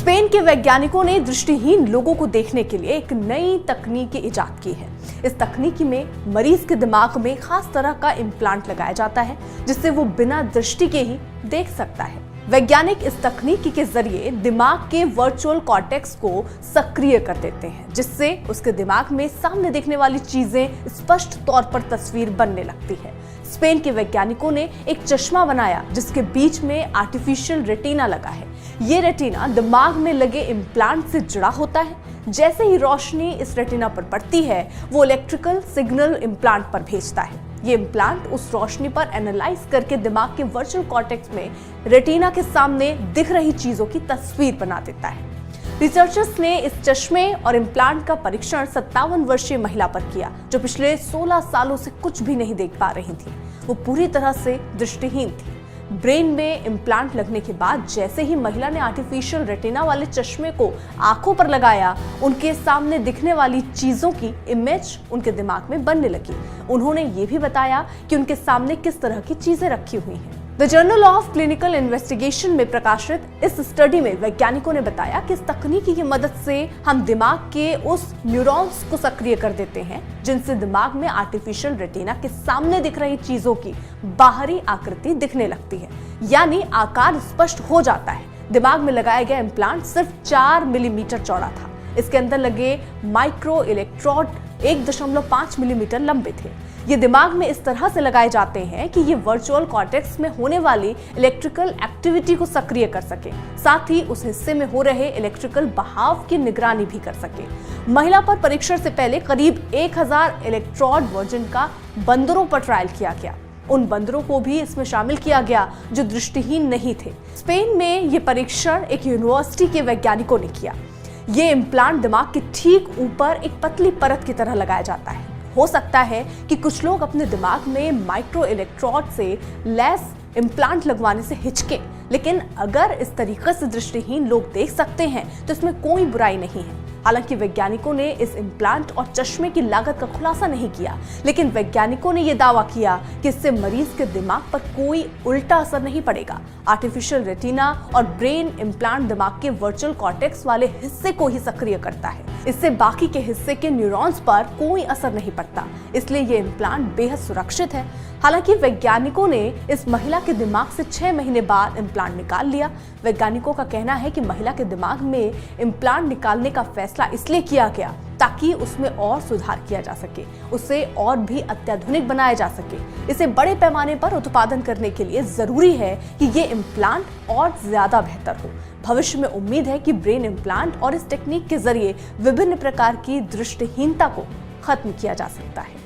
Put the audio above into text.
Spain के वैज्ञानिकों ने दृष्टिहीन लोगों को देखने के लिए एक नई तकनीक इजाद की है। इस तकनीक में मरीज के दिमाग में खास तरह का इम्प्लांट लगाया जाता है, जिससे वो बिना दृष्टि के ही देख सकता है। वैज्ञानिक इस तकनीक के जरिए दिमाग के वर्चुअल कॉर्टेक्स को सक्रिय कर देते हैं, जिससे उसके दिमाग में सामने दिखने वाली चीजें स्पष्ट तौर पर तस्वीर बनने लगती है। स्पेन के वैज्ञानिकों ने एक चश्मा बनाया जिसके बीच में आर्टिफिशियल रेटिना लगा है। ये रेटिना दिमाग में लगे इम्प्लांट से जुड़ा होता है। जैसे ही रोशनी इस रेटिना पर पड़ती है, वो इलेक्ट्रिकल सिग्नल इम्प्लांट पर भेजता है। ये इम्प्लांट उस रोशनी पर एनालाइज करके दिमाग के वर्चुअल कॉर्टेक्स में रेटिना के सामने दिख रही चीजों की तस्वीर बना देता है। रिसर्चर्स ने इस चश्मे और इम्प्लांट का परीक्षण 57 वर्षीय महिला पर किया, जो पिछले 16 सालों से कुछ भी नहीं देख पा रही थी। वो पूरी तरह से दृष्टिहीन थी। ब्रेन में इम्प्लांट लगने के बाद जैसे ही महिला ने आर्टिफिशियल रेटिना वाले चश्मे को आंखों पर लगाया, उनके सामने दिखने वाली चीजों की इमेज उनके दिमाग में बनने लगी। उन्होंने ये भी बताया कि उनके सामने किस तरह की चीजें रखी हुई हैं। The journal of clinical investigation में प्रकाशित इस स्टडी में वैज्ञानिकों ने बताया कि इस तकनीक की मदद से हम दिमाग के उस न्यूरॉन्स को सक्रिय कर देते हैं जिनसे दिमाग में आर्टिफिशियल रेटिना के सामने दिख रही चीजों की बाहरी आकृति दिखने लगती है, यानी आकार स्पष्ट हो जाता है। दिमाग में लगाया गया इम्प्लांट सिर्फ 4 मिलीमीटर चौड़ा था। इसके अंदर लगे माइक्रो इलेक्ट्रोड 1.5 मिलीमीटर लंबे थे। ये दिमाग में इस तरह से लगाए जाते हैं कि ये वर्चुअल कॉर्टेक्स में होने वाली इलेक्ट्रिकल एक्टिविटी को सक्रिय कर सके, साथ ही उस हिस्से में हो रहे इलेक्ट्रिकल बहाव की निगरानी भी कर सके। महिला पर परीक्षण से पहले करीब 1000 इलेक्ट्रोड वर्जन का बंदरों पर ट्रायल किया गया। उन बंदरों को भी इसमें शामिल किया गया जो दृष्टिहीन नहीं थे। स्पेन में ये परीक्षण एक यूनिवर्सिटी के वैज्ञानिकों ने किया। ये इम्प्लांट दिमाग के ठीक ऊपर एक पतली परत की तरह लगाया जाता है। हो सकता है कि कुछ लोग अपने दिमाग में माइक्रो इलेक्ट्रोड से लैस इम्प्लांट लगवाने से हिचके, लेकिन अगर इस तरीके से दृष्टिहीन लोग देख सकते हैं तो इसमें कोई बुराई नहीं है। हालांकि वैज्ञानिकों ने इस इम्प्लांट और चश्मे की लागत का खुलासा नहीं किया, लेकिन वैज्ञानिकों ने यह दावा किया कि इससे मरीज के दिमाग पर कोई उल्टा असर नहीं पड़ेगा। आर्टिफिशियल रेटिना और ब्रेन इम्प्लांट दिमाग के वर्चुअल कॉर्टेक्स वाले हिस्से को ही सक्रिय करता है। इससे बाकी के हिस्से के न्यूरॉन्स पर कोई असर नहीं पड़ता, इसलिए ये इम्प्लांट बेहद सुरक्षित है। हालांकि वैज्ञानिकों ने इस महिला के दिमाग से 6 महीने बाद इम्प्लांट निकाल लिया। वैज्ञानिकों का कहना है कि महिला के दिमाग में इम्प्लांट निकालने का फैसला इसलिए किया गया ताकि उसमें और सुधार किया जा सके, उसे और भी अत्याधुनिक बनाया जा सके। इसे बड़े पैमाने पर उत्पादन करने के लिए जरूरी है कि ये इम्प्लांट और ज्यादा बेहतर हो। भविष्य में उम्मीद है कि ब्रेन इम्प्लांट और इस टेक्निक के जरिए विभिन्न प्रकार की दृष्टिहीनता को खत्म किया जा सकता है।